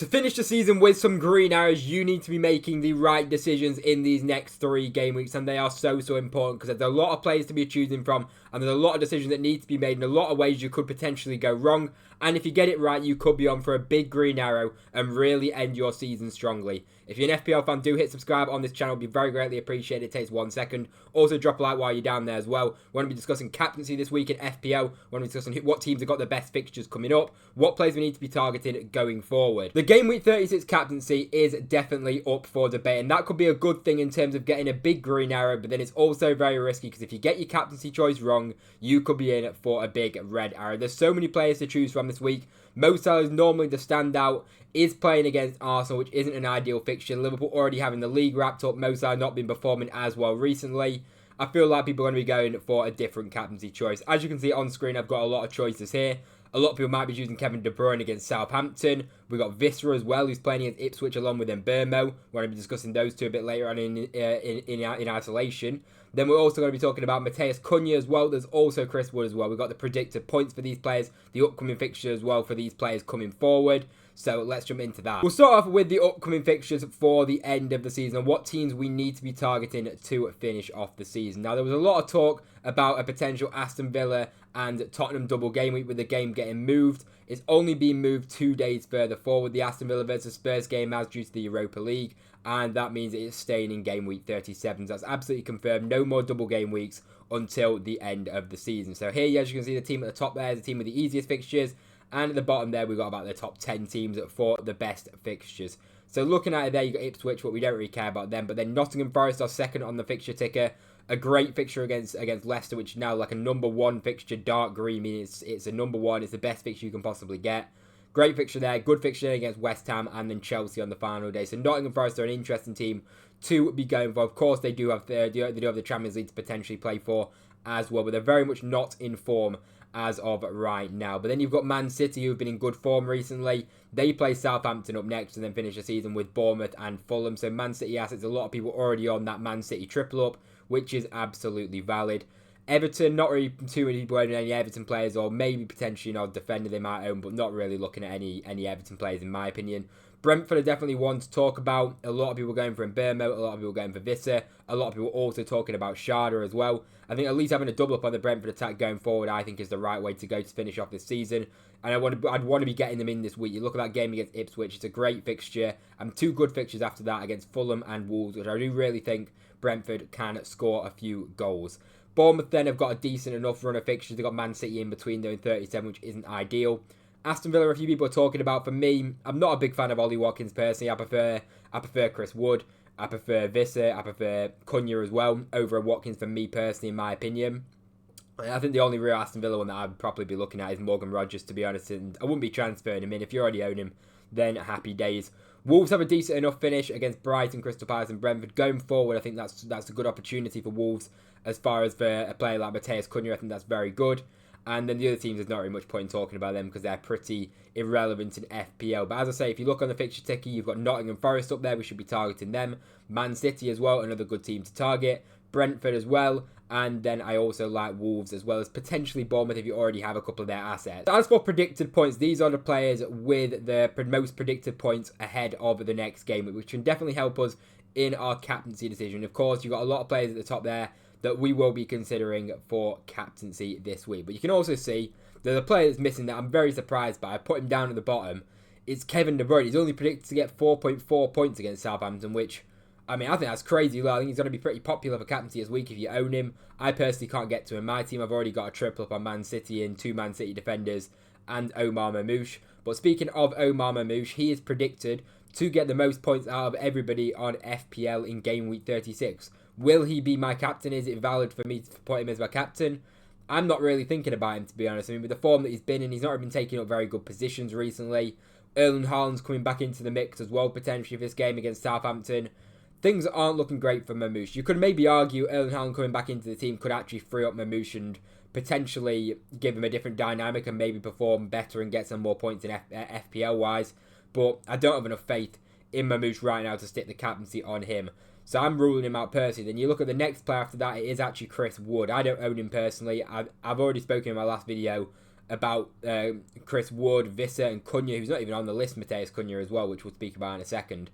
To finish the season with some green arrows, you need to be making the right decisions in these next 3 game weeks, and they are so important because there's a lot of players to be choosing from, and there's a lot of decisions that need to be made in a lot of ways you could potentially go wrong, and if you get it right, you could be on for a big green arrow and really end your season strongly. If you're an FPL fan, do hit subscribe on this channel. It'd be very greatly appreciated. It takes 1 second. Also, drop a like while you're down there as well. We're going to be discussing captaincy this week in FPL. We're going to be discussing what teams have got the best fixtures coming up, what players we need to be targeting going forward. The Game Week 36 captaincy is definitely up for debate, and that could be a good thing in terms of getting a big green arrow, but then it's also very risky because if you get your captaincy choice wrong, you could be in for a big red arrow. There's so many players to choose from this week. Mo Salah is normally the standout, is playing against Arsenal, which isn't an ideal fixture. Liverpool already having the league wrapped up. Mo Salah not been performing as well recently. I feel like people are going to be going for a different captaincy choice. As you can see on screen, I've got a lot of choices here. A lot of people might be choosing Kevin De Bruyne against Southampton. We've got Wissa as well, who's playing against Ipswich along with mbuemo. We're going to be discussing those two a bit later on in isolation. Then we're also going to be talking about Cunha as well. There's also Chris Wood as well. We've got the predicted points for these players, the upcoming fixture as well for these players coming forward. So let's jump into that. We'll start off with the upcoming fixtures for the end of the season and what teams we need to be targeting to finish off the season. Now, there was a lot of talk about a potential Aston Villa and Tottenham double game week with the game getting moved. It's only been moved 2 days further forward. The Aston Villa versus Spurs game as due to the Europa League, and that means it is staying in game week 37. So that's absolutely confirmed. No more double game weeks until the end of the season. So here, as you can see, the team at the top there is the team with the easiest fixtures. And at the bottom there, we've got about the top 10 teams for the best fixtures. So looking at it there, you've got Ipswich, but we don't really care about them. But then Nottingham Forest are second on the fixture ticker. A great fixture against Leicester, which is now like a number 1 fixture, dark green, meaning it's a number 1. It's the best fixture you can possibly get. Great fixture there. Good fixture against West Ham and then Chelsea on the final day. So Nottingham Forest are an interesting team to be going for. Of course, they do have the Champions League to potentially play for as well, but they're very much not in form as of right now. But then you've got Man City, who've been in good form recently. They play Southampton up next and then finish the season with Bournemouth and Fulham. So Man City assets, a lot of people already on that Man City triple up, which is absolutely valid. Everton, not really too many people owning any Everton players, or maybe potentially an odd defender they might own, but not really looking at any Everton players in my opinion. Brentford are definitely one to talk about. A lot of people going for mbuemo, a lot of people going for Wissa, a lot of people also talking about Sharda as well. I think at least having a double up on the Brentford attack going forward, I think is the right way to go to finish off this season. And I'd want to be getting them in this week. You look at that game against Ipswich, it's a great fixture. And 2 good fixtures after that against Fulham and Wolves, which I do really think Brentford can score a few goals. Bournemouth then have got a decent enough run of fixtures. They've got Man City in between though in 37, which isn't ideal. Aston Villa, a few people are talking about. For me, I'm not a big fan of Ollie Watkins personally. I prefer Chris Wood. I prefer Wissa. I prefer Cunha as well over Watkins for me personally, in my opinion. I think the only real Aston Villa one that I'd probably be looking at is Morgan Rogers, to be honest. And I wouldn't be transferring him in. If you already own him, then happy days. Wolves have a decent enough finish against Brighton, Crystal Palace and Brentford. Going forward, I think that's a good opportunity for Wolves. As far as for a player like Cunha, I think that's very good. And then the other teams, there's not really much point in talking about them because they're pretty irrelevant in FPL. But as I say, if you look on the fixture ticker, you've got Nottingham Forest up there. We should be targeting them. Man City as well, another good team to target. Brentford as well. And then I also like Wolves as well as potentially Bournemouth if you already have a couple of their assets. As for predicted points, these are the players with the most predicted points ahead of the next game, which can definitely help us in our captaincy decision. Of course, you've got a lot of players at the top there that we will be considering for captaincy this week. But you can also see there's a player that's missing that I'm very surprised by. I put him down at the bottom. It's Kevin De Bruyne. He's only predicted to get 4.4 points against Southampton, which, I mean, I think that's crazy low. I think he's going to be pretty popular for captaincy this week if you own him. I personally can't get to him. My team, I've already got a triple up on Man City and 2 Man City defenders and Omar Marmoush. But speaking of Omar Marmoush, he is predicted to get the most points out of everybody on FPL in game week 36. Will he be my captain? Is it valid for me to put him as my captain? I'm not really thinking about him, to be honest. I mean, with the form that he's been in, he's not really been taking up very good positions recently. Haaland's coming back into the mix as well, potentially, for this game against Southampton. Things aren't looking great for Marmoush. You could maybe argue Haaland coming back into the team could actually free up Marmoush and potentially give him a different dynamic and maybe perform better and get some more points in FPL-wise. But I don't have enough faith in Marmoush right now to stick the captaincy on him. So I'm ruling him out personally. Then you look at the next player after that, it is actually Chris Wood. I don't own him personally. I've already spoken in my last video about Chris Wood, Wissa and Cunha, who's not even on the list, Matheus Cunha as well, which we'll speak about in a second.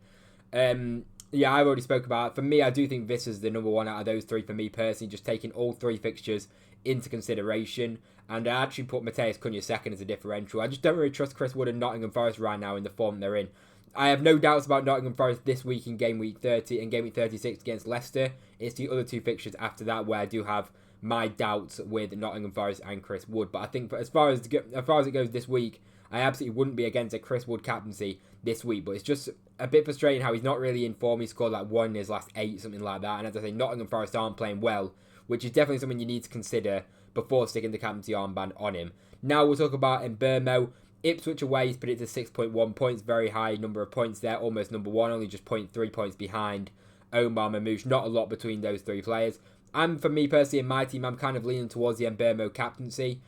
Yeah, I've already spoke about it. For me, I do think Vissa's the number one out of those three for me personally, just taking all three fixtures into consideration. And I actually put Matheus Cunha second as a differential. I just don't really trust Chris Wood and Nottingham Forest right now in the form they're in. I have no doubts about Nottingham Forest this week in game week 30 and game week 36 against Leicester. It's the other two fixtures after that where I do have my doubts with Nottingham Forest and Chris Wood. But I think as far as it goes this week, I absolutely wouldn't be against a Chris Wood captaincy this week. But it's just a bit frustrating how he's not really in form. He scored like 1 in his last 8, something like that. And as I say, Nottingham Forest aren't playing well, which is definitely something you need to consider before sticking the captaincy armband on him. Now we'll talk about mbuemo. Ipswich away, he's predicted 6.1 points, very high number of points there, almost number one, only just 0.3 points behind Omar Marmoush. Not a lot between those three players. For me personally, in my team, I'm kind of leaning towards the mbuemo captaincy.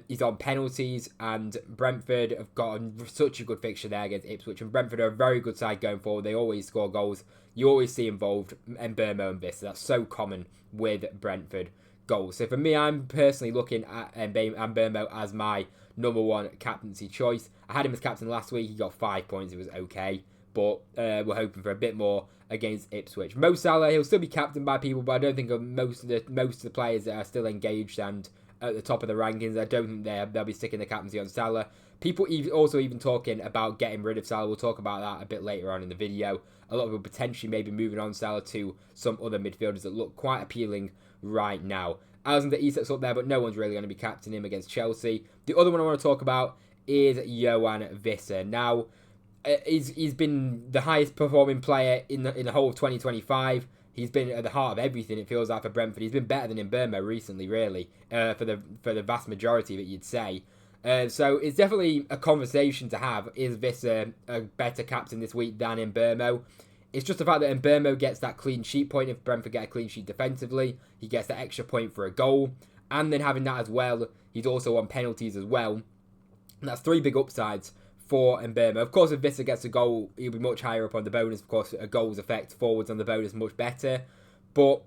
He's on penalties, and Brentford have got such a good fixture there against Ipswich, and Brentford are a very good side going forward. They always score goals. You always see involved mbuemo and Vista. That's so common with Brentford goals. So for me, I'm personally looking at mbuemo as my number one captaincy choice. I had him as captain last week. He got 5 points. It was okay, but we're hoping for a bit more against Ipswich. Mo Salah, he'll still be captained by people, but I don't think most of the players that are still engaged and at the top of the rankings, I don't think they'll be sticking the captaincy on Salah. People also even talking about getting rid of Salah. We'll talk about that a bit later on in the video. A lot of people potentially maybe moving on Salah to some other midfielders that look quite appealing right now. Alexander Isak's up there, but no one's really going to be captaining him against Chelsea. The other one I want to talk about is joao Wissa. Now, he's been the highest performing player in the whole of 2025. He's been at the heart of everything, it feels like, for Brentford. He's been better than mbuemo recently, really, for the vast majority of it, you'd say. So it's definitely a conversation to have. Is Wissa a better captain this week than mbuemo? It's just the fact that mbuemo gets that clean sheet point. If Brentford get a clean sheet defensively, he gets that extra point for a goal. And then having that as well, he's also on penalties as well. And that's 3 big upsides for mbuemo. Of course, if Wissa gets a goal, he'll be much higher up on the bonus. Of course, a goals affect forwards on the bonus much better. But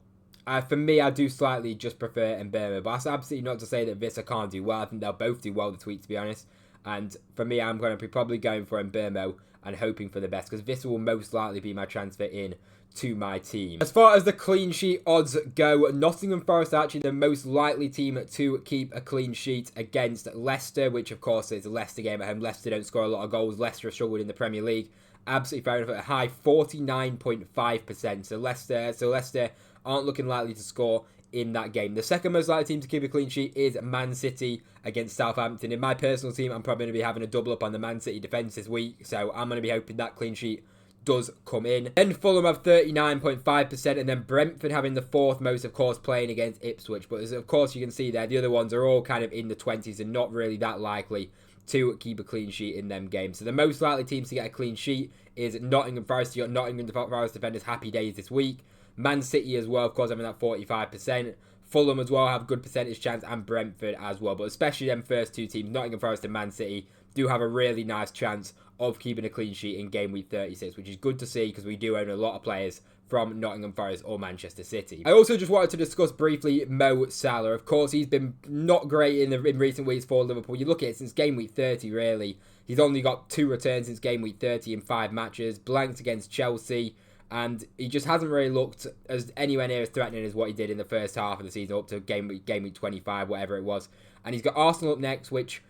for me, I do slightly just prefer mbuemo. But that's absolutely not to say that Wissa can't do well. I think they'll both do well this week, to be honest. And for me, I'm going to be probably going for mbuemo and hoping for the best, because Wissa will most likely be my transfer in to my team. As far as the clean sheet odds go, Nottingham Forest are actually the most likely team to keep a clean sheet against Leicester, which of course is a Leicester game at home. Leicester don't score a lot of goals. Leicester have struggled in the Premier League. Absolutely fair enough, at a high 49.5%. So Leicester aren't looking likely to score in that game. The second most likely team to keep a clean sheet is Man City against Southampton. In my personal team, I'm probably going to be having a double up on the Man City defence this week, so I'm going to be hoping that clean sheet does come in. Then Fulham have 39.5%, and then Brentford having the fourth most, of course, playing against Ipswich. But as of course you can see there, the other ones are all kind of in the 20s and not really that likely to keep a clean sheet in them games. So the most likely teams to get a clean sheet is Nottingham Forest. You got Nottingham Forest defenders happy days this week. Man City as well, of course, having that 45%. Fulham as well have good percentage chance, and Brentford as well. But especially them first two teams, Nottingham Forest and Man City, do have a really nice chance of keeping a clean sheet in game week 36, which is good to see because we do own a lot of players from Nottingham Forest or Manchester City. I also just wanted to discuss briefly Mo Salah. Of course, he's been not great in recent weeks for Liverpool. You look at it since game week 30, really. He's only got 2 returns since game week 30 in 5 matches, blanked against Chelsea, and he just hasn't really looked as anywhere near as threatening as what he did in the first half of the season, up to game week 25, whatever it was. And he's got Arsenal up next, which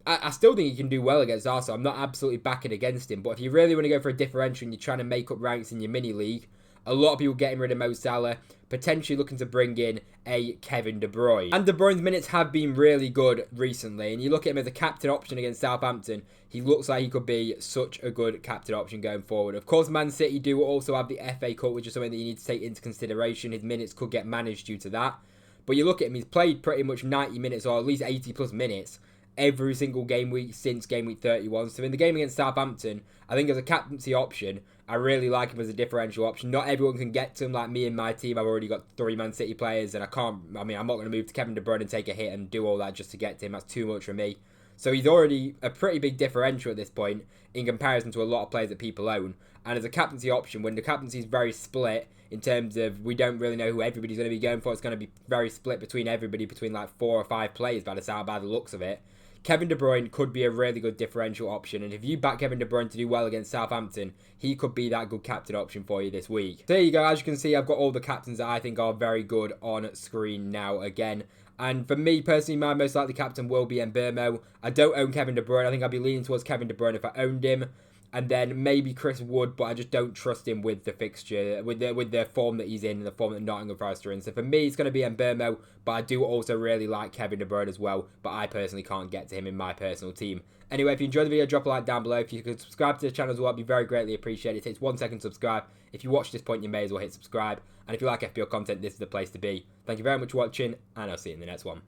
I still think he can do well against Arsenal. I'm not absolutely backing against him, but if you really want to go for a differential and you're trying to make up ranks in your mini league, a lot of people getting rid of Mo Salah, potentially looking to bring in a Kevin De Bruyne. And De Bruyne's minutes have been really good recently, and you look at him as a captain option against Southampton, he looks like he could be such a good captain option going forward. Of course, Man City do also have the FA Cup, which is something that you need to take into consideration. His minutes could get managed due to that. But you look at him, he's played pretty much 90 minutes, or at least 80 plus minutes, every single game week since game week 31. So in the game against Southampton, I think as a captaincy option, I really like him as a differential option. Not everyone can get to him like me and my team. I've already got 3 Man City players, and I'm not going to move to Kevin De Bruyne and take a hit and do all that just to get to him. That's too much for me. So he's already a pretty big differential at this point in comparison to a lot of players that people own. And as a captaincy option, when the captaincy is very split in terms of we don't really know who everybody's going to be going for, it's going to be very split between everybody, between like 4 or 5 players by the looks of it. Kevin De Bruyne could be a really good differential option. And if you back Kevin De Bruyne to do well against Southampton, he could be that good captain option for you this week. So there you go. As you can see, I've got all the captains that I think are very good on screen now again. And for me personally, my most likely captain will be Mbuemo. I don't own Kevin De Bruyne. I think I'd be leaning towards Kevin De Bruyne if I owned him. And then maybe Chris Wood, but I just don't trust him with the fixture, with the form that he's in and the form that Nottingham Forest are in. So for me, it's going to be Mbuemo, but I do also really like Kevin De Bruyne as well, but I personally can't get to him in my personal team. Anyway, if you enjoyed the video, drop a like down below. If you could subscribe to the channel as well, I'd be very greatly appreciated. It takes 1 second to subscribe. If you watch this point, you may as well hit subscribe. And if you like FPL content, this is the place to be. Thank you very much for watching, and I'll see you in the next one.